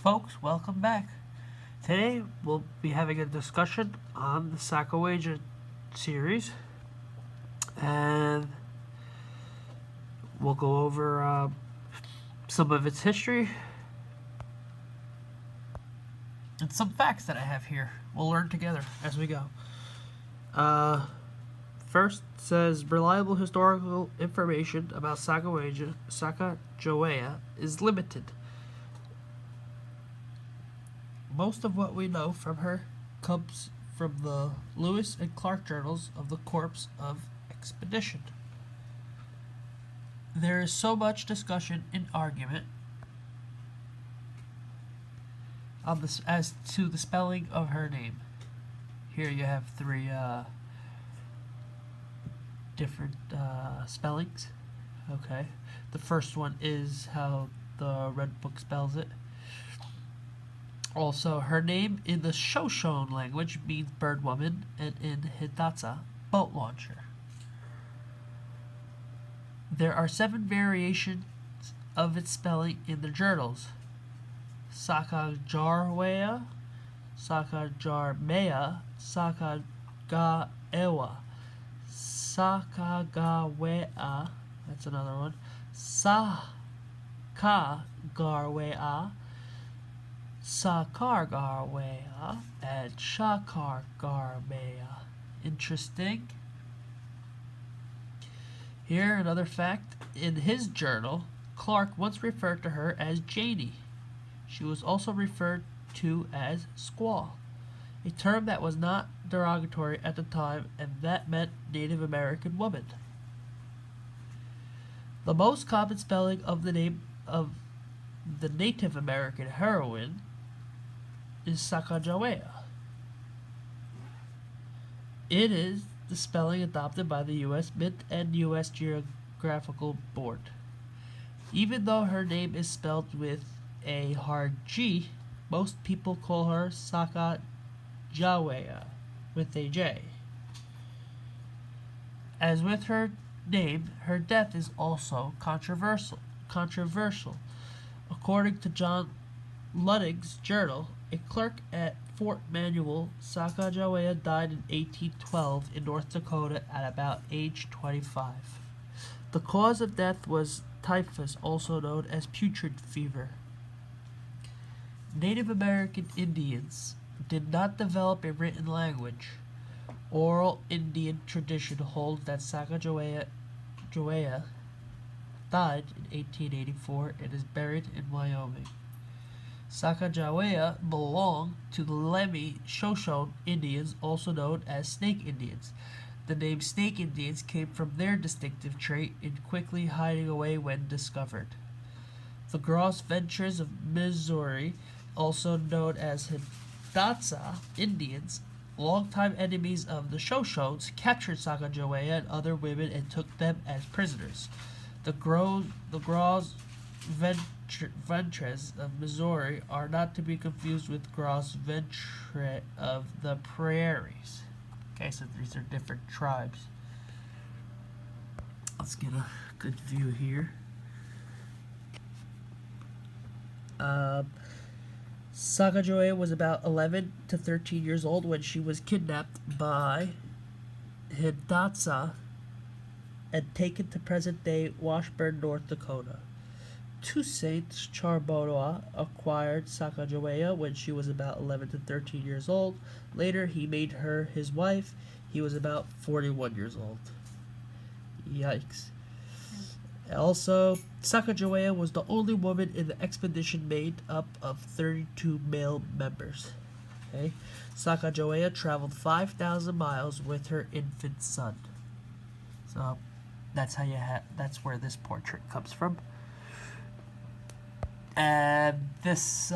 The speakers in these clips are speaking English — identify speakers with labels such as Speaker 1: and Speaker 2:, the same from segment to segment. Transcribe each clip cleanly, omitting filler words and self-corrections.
Speaker 1: Folks, welcome back. Today we'll be having a discussion on the Sacagawea series, and we'll go over some of its history and some facts that I have here. We'll learn together as we go. First says reliable historical information about Sacagawea is limited. Most of what we know from her comes from the Lewis and Clark journals of the Corps of Expedition. There is so much discussion and argument on this as to the spelling of her name. Here you have three different spellings. Okay, the first one is how the Red Book spells it. Also, her name in the Shoshone language means bird woman, and in Hidatsa, boat launcher. There are 7 variations of its spelling in the journals: Sacagawea, Sacagawea, Sacagawea, Sacagawea, that's another one, Sacagawea, Sacagawea, and Shakargawea. Interesting. Here, another fact. In his journal, Clark once referred to her as Janie. She was also referred to as Squaw, a term that was not derogatory at the time, and that meant Native American woman. The most common spelling of the name of the Native American heroine is Sacagawea. It is the spelling adopted by the U.S. Mint and U.S. Geographical Board. Even though her name is spelled with a hard G, most people call her Sacagawea with a J. As with her name, her death is also controversial. According to John Ludding's journal, a clerk at Fort Manuel, Sacagawea died in 1812 in North Dakota at about age 25. The cause of death was typhus, also known as putrid fever. Native American Indians did not develop a written language. Oral Indian tradition holds that Sacagawea died in 1884 and is buried in Wyoming. Sacagawea belonged to the Lemhi Shoshone Indians, also known as Snake Indians. The name Snake Indians came from their distinctive trait in quickly hiding away when discovered. The Gros Ventres of Missouri, also known as Hidatsa Indians, longtime enemies of the Shoshones, captured Sacagawea and other women and took them as prisoners. The Gros Ventres of Missouri are not to be confused with Gros Ventre of the prairies. Okay, so these are different tribes. Let's get a good view here. Sacagawea was about 11 to 13 years old when she was kidnapped by Hidatsa and taken to present-day Washburn, North Dakota. Toussaint Charbonneau acquired Sacagawea when she was about 11 to 13 years old. Later, he made her his wife. He was about 41 years old. Yikes. Also, Sacagawea was the only woman in the expedition made up of 32 male members. Okay? Sacagawea traveled 5,000 miles with her infant son. So, that's where this portrait comes from. And this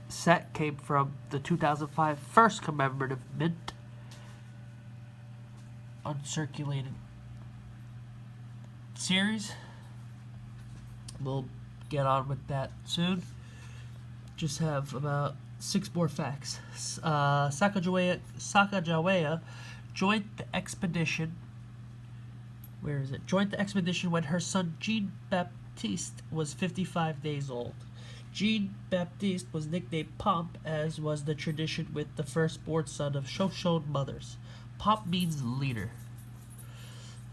Speaker 1: set came from the 2005 first commemorative mint, Uncirculated series. We'll get on with that soon. Just have about 6 more facts. Sacagawea joined the expedition. Where is it? Joined the expedition when her son Jean Baptiste was 55 days old. Jean-Baptiste was nicknamed Pomp, as was the tradition with the firstborn son of Shoshone mothers. Pomp means leader.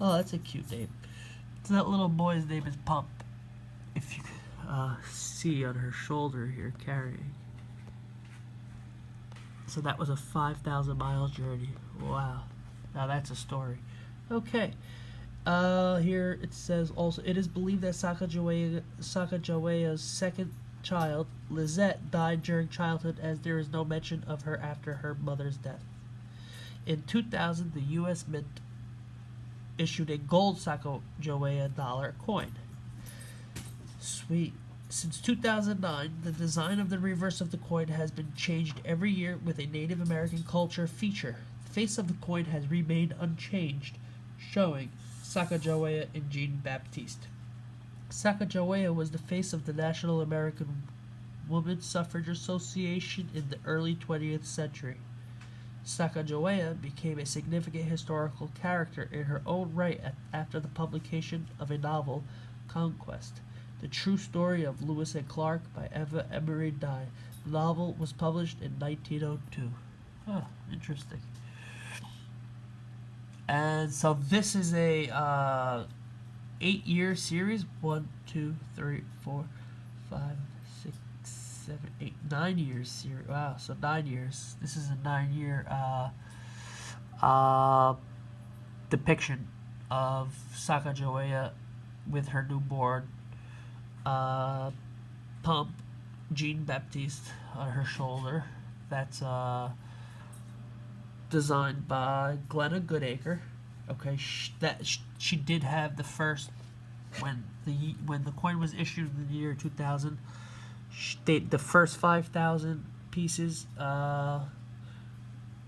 Speaker 1: Oh, that's a cute name. So that little boy's name is Pomp. If you see on her shoulder here carrying. So that was a 5,000-mile journey. Wow. Now that's a story. Okay. Here it says also, it is believed that Sacagawea's second child, Lizette, died during childhood, as there is no mention of her after her mother's death. In 2000, the U.S. Mint issued a gold Sacagawea dollar coin. Sweet. Since 2009, the design of the reverse of the coin has been changed every year with a Native American culture feature. The face of the coin has remained unchanged, showing Sacagawea and Jean-Baptiste. Sacagawea was the face of the National American Women's Suffrage Association in the early 20th century. Sacagawea became a significant historical character in her own right after the publication of a novel, Conquest, The True Story of Lewis and Clark by Eva Emery Dye. The novel was published in 1902. Oh, interesting. And so this is a 8-year series. 1, 2, 3, 4, 5, 6, 7, 8, 9 years series. Wow, so 9 years. This is a 9-year depiction of Sacagawea with her newborn Pomp, Jean-Baptiste on her shoulder. That's designed by Glenna Goodacre. Okay, she did have the first, when the coin was issued in the year 2000. The first 5,000 pieces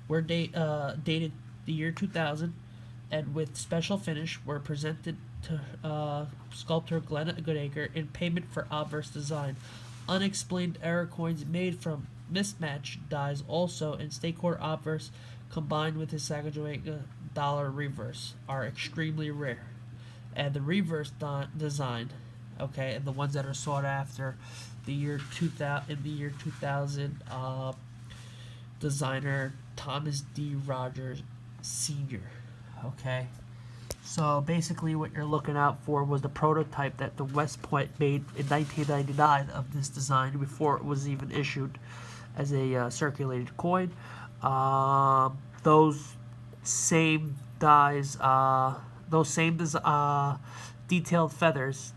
Speaker 1: were dated the year 2000, and with special finish were presented to sculptor Glenna Goodacre in payment for obverse design. Unexplained error coins made from mismatched dies also in state court obverse combined with the Sacagawea dollar reverse are extremely rare. And the reverse design, okay, and the ones that are sought after, the year 2000, in the year 2000, designer Thomas D. Rogers Sr. Okay, so basically what you're looking out for was the prototype that the West Point made in 1999 of this design before it was even issued as a circulated coin. Those same dies, detailed feathers,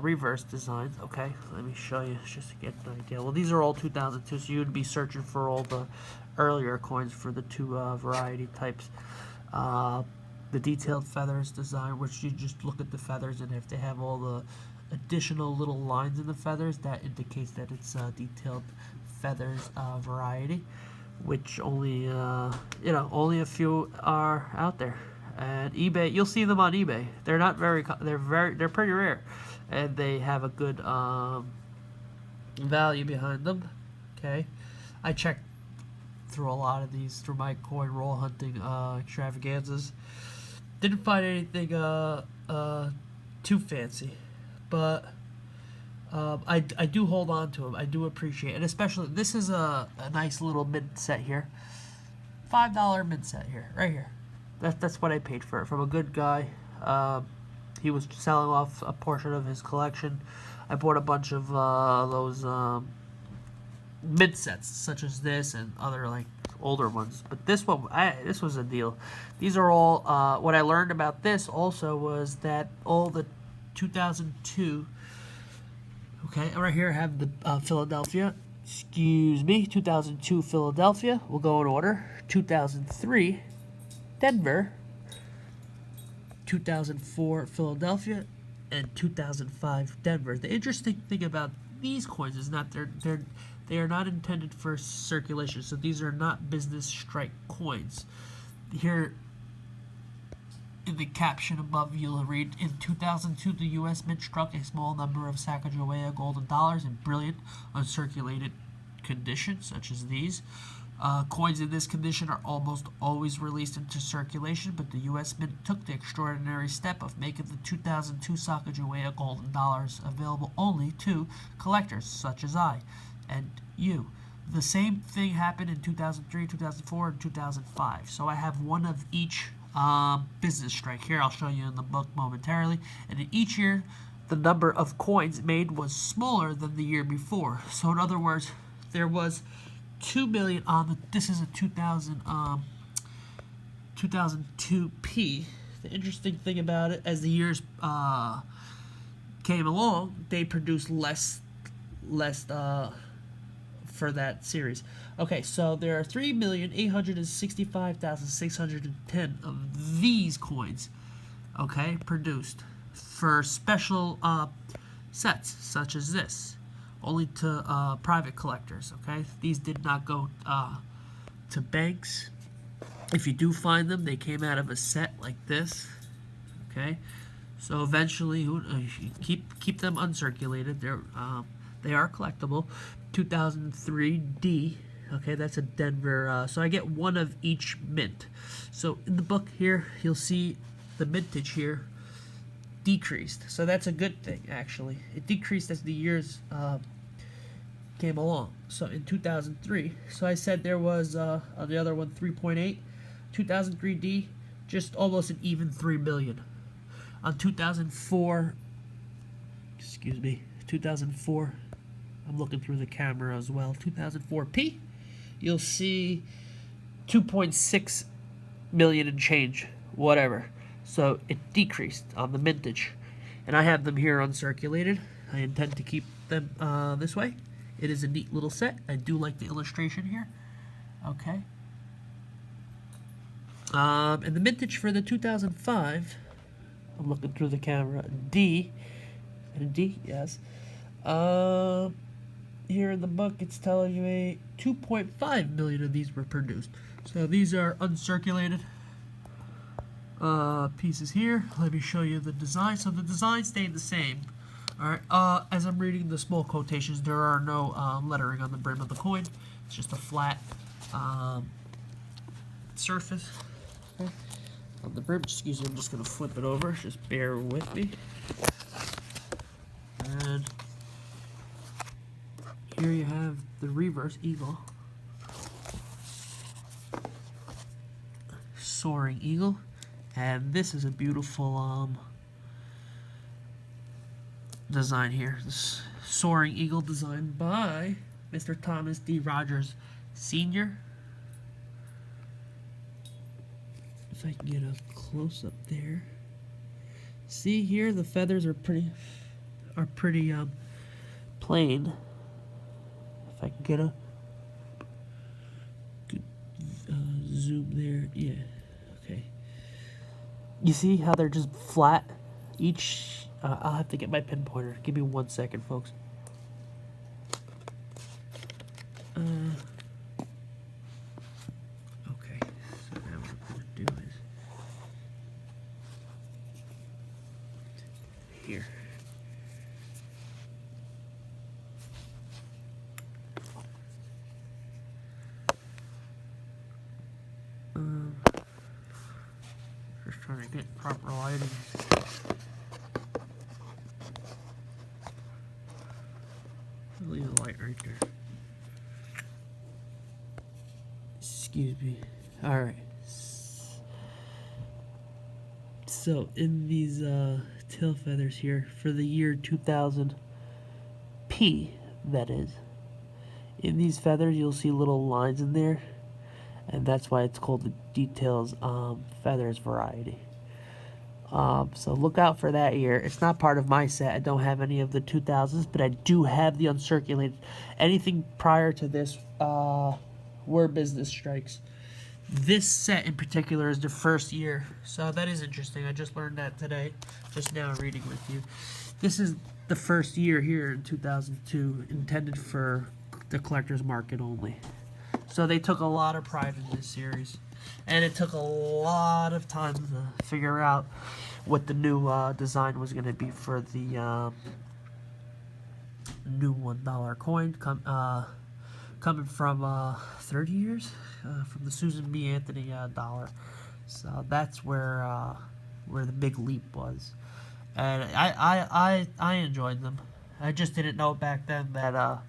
Speaker 1: reverse designs. Okay, let me show you just to get an idea. Well, these are all 2002, so you'd be searching for all the earlier coins for the two variety types. The detailed feathers design, which you just look at the feathers, and if they have all the additional little lines in the feathers, that indicates that it's detailed feathers variety, which only only a few are out there. And eBay, you'll see them on eBay. They're not they're pretty rare, and they have a good value behind them. Okay, I checked through a lot of these through my coin roll hunting extravaganzas. Didn't find anything too fancy, but I do hold on to them. I do appreciate it, and especially this is a nice little mint set here, $5 mint set here, right here. That's what I paid for it from a good guy. He was selling off a portion of his collection. I bought a bunch of those mint sets, such as this and other like older ones. But this one, this was a deal. These are all. What I learned about this also was that all the 2002. Okay, right here I have the Philadelphia. Excuse me, 2002 Philadelphia. We'll go in order. 2003 Denver. 2004 Philadelphia, and 2005 Denver. The interesting thing about these coins is not they are not intended for circulation, so these are not business strike coins. Here in the caption above, you'll read, in 2002, the U.S. Mint struck a small number of Sacagawea golden dollars in brilliant, uncirculated condition, such as these. Coins in this condition are almost always released into circulation, but the U.S. Mint took the extraordinary step of making the 2002 Sacagawea golden dollars available only to collectors such as I and you. The same thing happened in 2003, 2004, and 2005. So I have one of each business strike here. I'll show you in the book momentarily. And in each year, the number of coins made was smaller than the year before. So in other words, there was 2 million on the, this is a 2002p. The interesting thing about it, as the years came along, they produced less for that series. Okay, so there are 3,865,610 of these coins, okay, produced for special sets such as this, only to private collectors. Okay, these did not go to banks. If you do find them, they came out of a set like this. Okay, so eventually, keep them uncirculated. They are collectible. 2003D. Okay, that's a Denver. So I get one of each mint. So in the book here, you'll see the mintage here decreased. So that's a good thing, actually. It decreased as the years came along. So in 2003, so I said there was on the other one 3.8. 2003D, just almost an even 3 million. On 2004, 2004. I'm looking through the camera as well. 2004p, you'll see 2.6 million and change, whatever. So it decreased on the mintage. And I have them here uncirculated. I intend to keep them this way. It is a neat little set. I do like the illustration here. Okay. And the mintage for the 2005, I'm looking through the camera, D, yes. Here in the book, it's telling you 2.5 million of these were produced. So these are uncirculated pieces here. Let me show you the design. So the design stayed the same. All right. As I'm reading the small quotations, there are no lettering on the brim of the coin. It's just a flat surface. Okay. On the brim, excuse me, I'm just gonna flip it over. Just bear with me. And here you have the reverse eagle. Soaring eagle. And this is a beautiful design here. This soaring eagle designed by Mr. Thomas D. Rogers Sr. If I can get a close up there. See here, the feathers are pretty plain. If I can get a good zoom there, yeah, okay. You see how they're just flat? Each, I'll have to get my pinpointer. Give me 1 second, folks. Okay, so now what I'm gonna do is here. Just trying to get proper lighting. I'll leave the light right there. Excuse me. Alright. So in these tail feathers here, for the year 2000p, that is, in these feathers you'll see little lines in there, and that's why it's called the details feathers variety. So look out for that year. It's not part of my set. I don't have any of the 2000s, but I do have the uncirculated. Anything prior to this were business strikes. This set in particular is the first year, so that is interesting. I just learned that today, just now reading with you. This is the first year here in 2002, intended for the collector's market only. So they took a lot of pride in this series, and it took a lot of time to figure out what the new design was going to be for the new $1 coin coming from 30 years from the Susan B. Anthony dollar. So that's where the big leap was, and I enjoyed them. I just didn't know back then that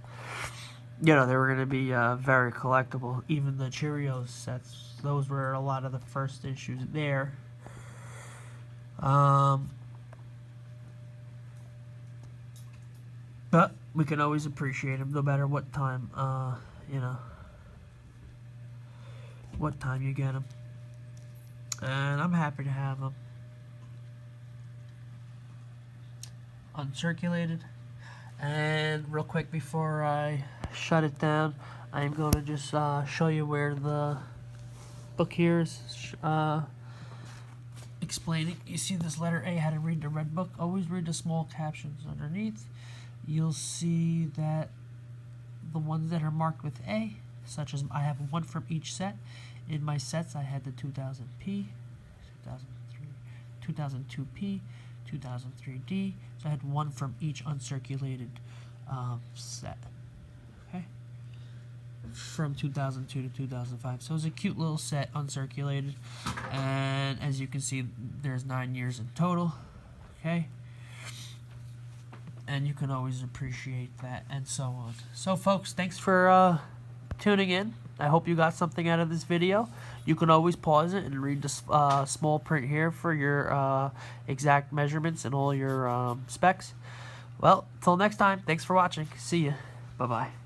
Speaker 1: they were going to be very collectible. Even the Cheerios sets, those were a lot of the first issues there. But we can always appreciate them no matter what time, what time you get them. And I'm happy to have them. Uncirculated. And real quick before I shut it down, I'm going to just show you where the book here is explaining. You see this letter A, how to read the red book. Always read the small captions underneath. You'll see that the ones that are marked with A, such as I have one from each set. In my sets, I had the 2000P, 2002P, 2003D. So I had one from each uncirculated set. Okay, from 2002 to 2005. So it was a cute little set, uncirculated, and as you can see, there's 9 years in total. Okay. And you can always appreciate that, and so on. So, folks, thanks for tuning in. I hope you got something out of this video. You can always pause it and read the small print here for your exact measurements and all your specs. Well, till next time, thanks for watching. See ya. Bye-bye.